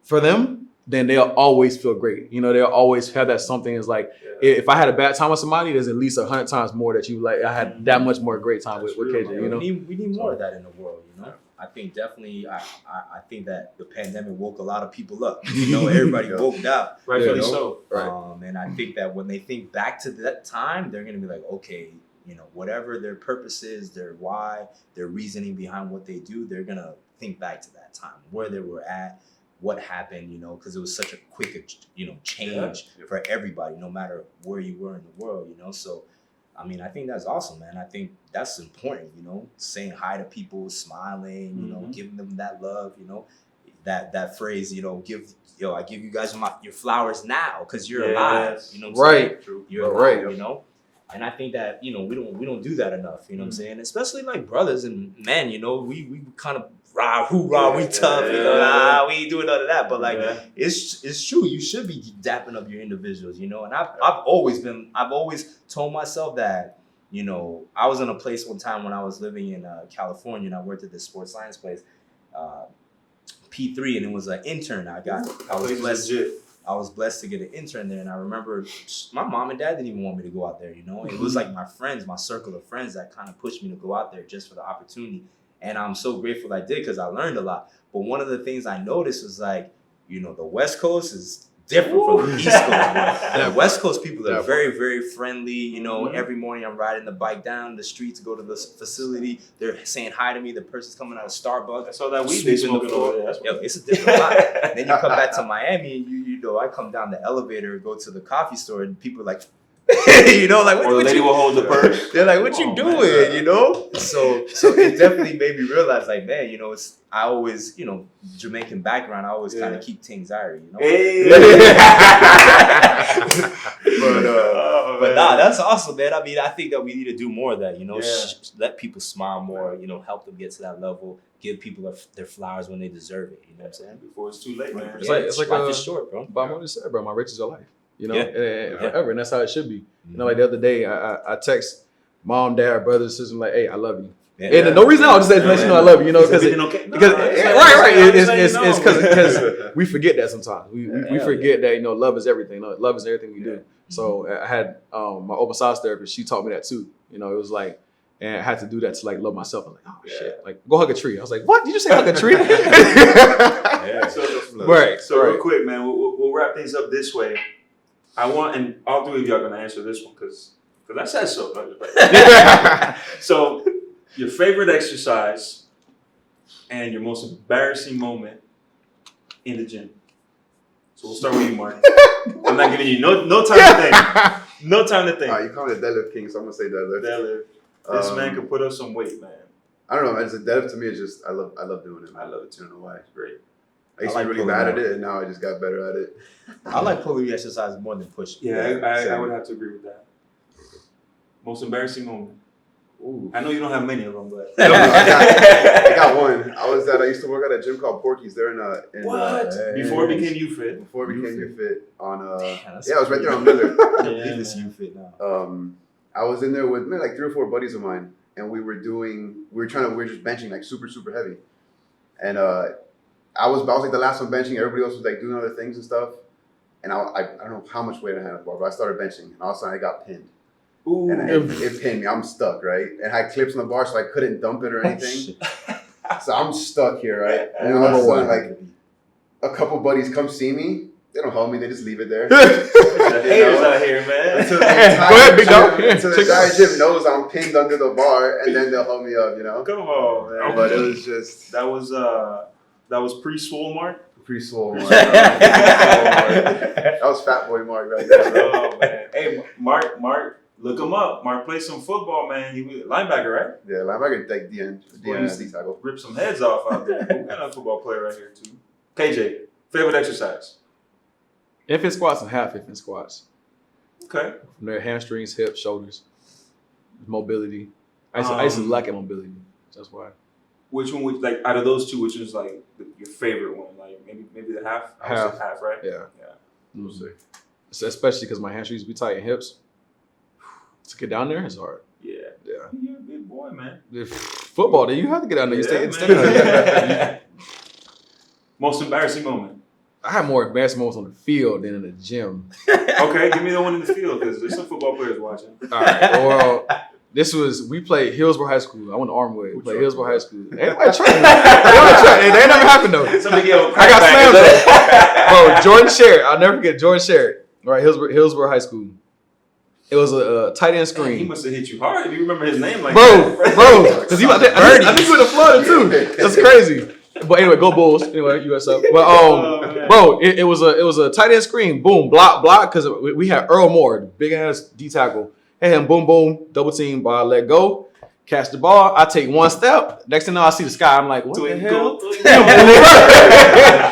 for them, then they'll always feel great. They'll always have that something. Is like, if I had a bad time with somebody, there's at least 100 times more that you like. I had that much more great time with KJ. We need more of that in the world. I think definitely. I think that the pandemic woke a lot of people up. Everybody woke up. Rightfully so. Right. And I think that when they think back to that time, they're gonna be like, okay, whatever their purpose is, their why, their reasoning behind what they do, they're gonna think back to that time, where they were at, what happened, because it was such a quick, change for everybody, no matter where you were in the world, So, I mean, I think that's awesome, man. I think that's important, saying hi to people, smiling, giving them that love, that phrase, I give you guys your flowers now because you're alive, right. You're alive, And I think that, we don't do that enough, what I'm saying? Especially like brothers and men, we kind of hoorah, we tough, we ain't doing none of that. But like, it's true. You should be dapping up your individuals, And I've always told myself that, I was in a place one time when I was living in California and I worked at this sports science place, P3, and it was an intern I was blessed to get an intern there, and I remember my mom and dad didn't even want me to go out there, It was like my friends, my circle of friends that kind of pushed me to go out there just for the opportunity. And I'm so grateful I did because I learned a lot. But one of the things I noticed was like, the West Coast is different from the East Coast. The West Coast people are very, very friendly. Every morning I'm riding the bike down the street to go to the facility. They're saying hi to me. The person's coming out of Starbucks. I saw that weed they smoking over there. It's a different vibe. Then you come back to Miami and I come down the elevator, go to the coffee store, and people are like, like or the lady will hold the purse. They're like, "What you doing?" So it definitely made me realize, like, man, I always, Jamaican background, I always kind of keep things airy, Hey. But that's awesome, man. I mean, I think that we need to do more of that, let people smile more, help them get to that level, give people their flowers when they deserve it. You know what I'm saying? Before it's too late, man. It's like life is short, bro. But I'm just saying, bro, my riches is your life. And forever, and that's how it should be. Like the other day, I text mom, dad, brother, sister, like, hey, I love you. And no reason I'll just say, let you know I love you, because it's because we forget that sometimes. We forget that love is everything. Love is everything we do. So I had my open source therapist. She taught me that too. It was like, and I had to do that to like love myself. I'm like, oh shit, like go hug a tree. I was like, what? Did you say hug a tree? So real quick, man, we'll wrap things up this way. I want, and all three of you are going to answer this one because I said so. So, your favorite exercise and your most embarrassing moment in the gym. So we'll start with you, Mark. I'm not giving you no time to think. No time to think. You call me the deadlift king, so I'm gonna say deadlift. Deadlift. This man can put up some weight, man. I don't know, man. It's a deadlift to me. It's just I love doing it. Man. I love it too. I don't know why. It's great. I used to be really bad at it, and now I just got better at it. I like pulling exercises more than pushing. Yeah, I would have to agree with that. Most embarrassing moment. Ooh. I know you don't have many of them, but I got one. I used to work at a gym called Porky's there in what? Before it became YouFit. Before it became YouFit on I was right there on Miller. This YouFit now. I was in there with like 3 or 4 buddies of mine, and we were just benching like super super heavy, and I was like the last one benching. Everybody else was like doing other things and stuff. and I don't know how much weight I had on the bar, but I started benching, and all of a sudden I got pinned. Ooh. And it pinned me. I'm stuck, right? And I had clips on the bar, so I couldn't dump it or anything. So I'm stuck here, right? And all of a sudden, like, a couple buddies come see me. They don't help me. They just leave it there. Haters out here, man. Until the entire gym knows I'm pinned under the bar, and then they'll help me up, you know? Come on, man. But it was just... That was pre-swole Mark? Pre-swole Mark. That was Fat Boy Mark right there. Oh, man. Hey, Mark, look him up. Mark played some football, man. He was a linebacker, right? Yeah, linebacker, like DN tackle. Rip some heads off out there. We got a football player right here, too. KJ, favorite exercise? Infant squats and half infant squats. Okay. From there, hamstrings, hips, shoulders, mobility. I used to lack at mobility. That's why. Which one would, like, out of those two, which was like your favorite one? Like maybe the half? Half, right? Yeah. We'll see. So especially because my hamstrings be tight and hips. To get down there is hard. Yeah. You're a big boy, man. Football, then you have to get down there. You stay man. Most embarrassing moment? I had more embarrassing moments on the field than in the gym. Okay, give me the one in the field because there's some football players watching. All right. Well, we played Hillsborough High School. I went to Armwood. We played Hillsborough High School. Anybody trying? They never happened though. Somebody get I got slammed though. Bro, Jordan Sherritt. I'll never forget Jordan Sherritt. Right, Hillsborough High School. It was a tight end screen. He must have hit you hard if you remember his name like bro, that. Bro, because I think he went to Florida too. That's crazy. But anyway, go Bulls. Anyway, USF. But bro, it was a tight end screen. Boom, block, because we had Earl Moore, big ass D tackle. Had him, boom, double team, ball, let go, catch the ball. I take one step. Next thing I know, I see the sky. I'm like, what the hell?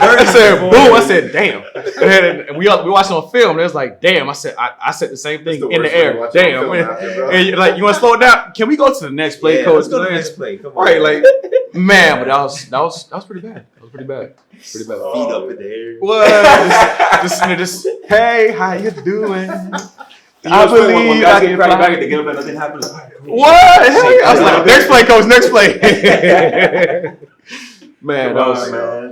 I said, boom. I said, damn. And we watched on film. And it was like, damn. I said the same thing in the air. Damn. And you're like, you want to slow it down? Can we go to the next play, coach? Let's go to the next play. Come on. Right, like, man, but that was pretty bad. That was pretty bad. Pretty bad. Feet up in the air. What? Just hey, how you doing? I believe when guys get back and they get up and nothing happens. What? I was like, next play, coach, next play. Man, that was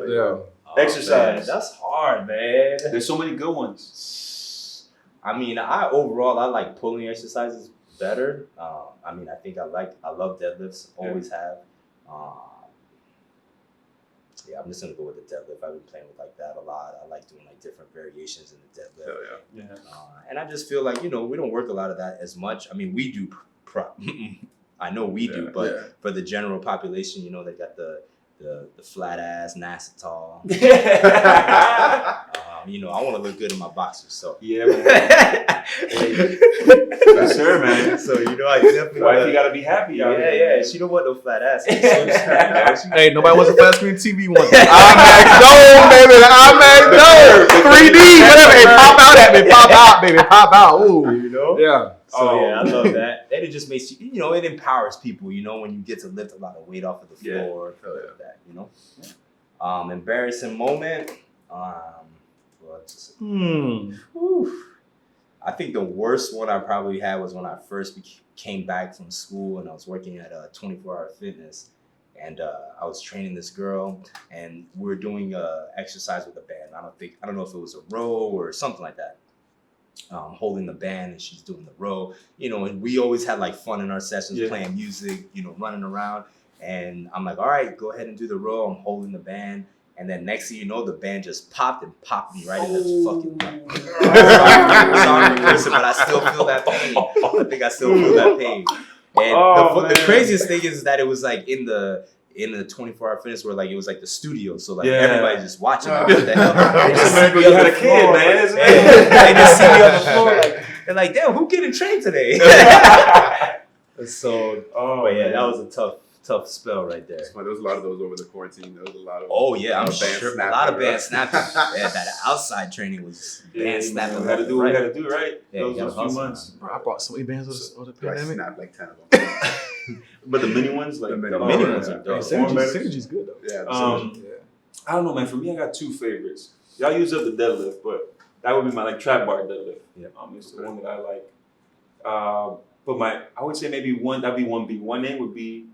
yeah. Exercise. Man, that's hard, man. There's so many good ones. I mean, I like pulling exercises better. I mean, I love deadlifts. Always have. Yeah, I'm just gonna go with the deadlift. I've been playing with like that a lot. I like doing like different variations in the deadlift. Yeah. And I just feel like, we don't work a lot of that as much. I mean, we do. I know we do, but for the general population, they got the flat ass NASA tall. I want to look good in my boxers, so yeah, man. Yes, sir, man. So I definitely. Wife, you gotta be happy out here. Yeah. She don't want no flat ass. Hey, nobody wants a flat screen TV one. IMAX Dome, baby. IMAX Dome. 3D, whatever. Hey, pop out at me. Pop out, baby. Pop out. Ooh. Yeah. So I love that. And it just makes you, it empowers people. When you get to lift a lot of weight off of the floor, like that. Yeah. Embarrassing moment. I think the worst one I probably had was when I first came back from school and I was working at 24-hour fitness, and I was training this girl, and we were doing exercise with a band. I don't know if it was a row or something like that. Holding the band and she's doing the row, and we always had like fun in our sessions, playing music, running around. And I'm like, all right, go ahead and do the row. I'm holding the band. And then next thing you know, the band just popped me right in the fucking gut. Sorry, listen, but I still feel that pain. I think I still feel that pain. And the craziest thing is that it was like in the 24-hour fitness where like it was like the studio, so like everybody just watching. What the hell? They just see me on the floor, man. They just see me on the floor. Like, they're like, damn, who getting trained today? So, but yeah, that was a tough spell right there. There was a lot of those over the quarantine. There was a lot of I'm sure a lot of band snapping. Yeah, that outside training was band snapping. We got to do what we got to do, right? Yeah, those few months. Bro, I brought so many bands over the I pandemic. snapped like 10 of them. But the mini ones, like The mini ones are dope. Synergy's good though. Yeah. I don't know, man. For me, I got two favorites. Y'all use up the deadlift, but that would be my like trap bar deadlift. Yeah. It's the one that I like. But I would say maybe that'd be 1B. One name would be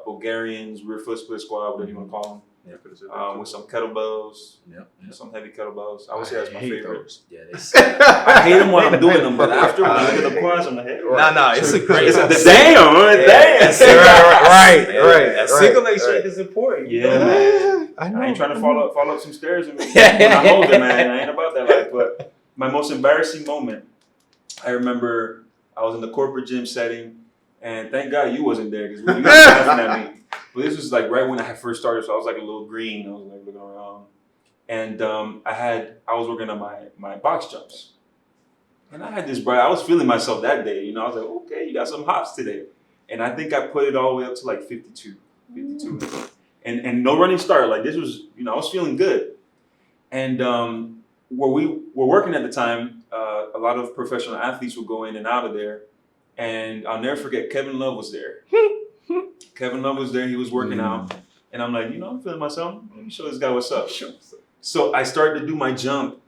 Bulgarians, rear foot split squat, whatever you want to call them. with some kettlebells, Yep. some heavy kettlebells. I would say that's my favorite. Those. Yeah, I hate them while I'm doing them, but after when I look at the quads, I'm like, hey, no, it's a great. damn. That single leg shit is important. Yeah, man. I ain't trying to fall up some stairs when I'm older, man. I ain't about that life. But my most embarrassing moment, I remember I was in the corporate gym setting, and thank God you wasn't there because you guys were laughing at me. But this was like right when I had first started, so I was like a little green. I was like looking around, and I was working on my box jumps, and I had this bro. I was feeling myself that day. I was like, okay, you got some hops today, and I think I put it all the way up to like 52, and no running start. Like this was, I was feeling good, and where we were working at the time, a lot of professional athletes would go in and out of there, and I'll never forget Kevin Love was there. Kevin Love was there. He was working out. And I'm like, I'm feeling myself. Let me show this guy what's up. So I started to do my jump.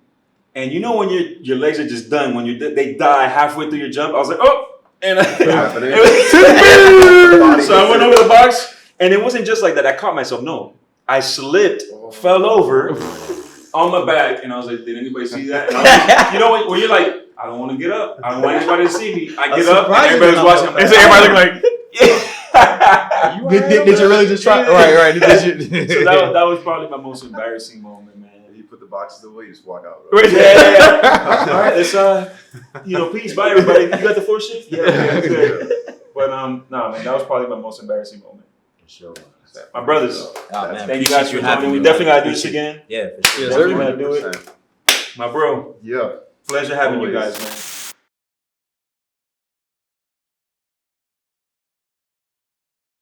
And when your legs are just done, when they die halfway through your jump, I was like, oh! And so I went over the box. And it wasn't just like that. I caught myself. No. I slipped, fell over on my back. And I was like, did anybody see that? And I was, when you're like, I don't want to get up. I don't want anybody to see me. I get up. And everybody's watching. And everybody look like, Did you really just try? Right. Did you? So that was probably my most embarrassing moment, man. You put the boxes away, you just walk out. Yeah. All right, let's peace, bye everybody. You got the 4th shift? Yeah, that's good. But man, that was probably my most embarrassing moment. For sure. My brothers, Man, thank you guys for having me. We definitely gotta do this again. Yeah, for sure. Definitely gotta do it. My bro. Yeah. Pleasure having you Always. guys, man.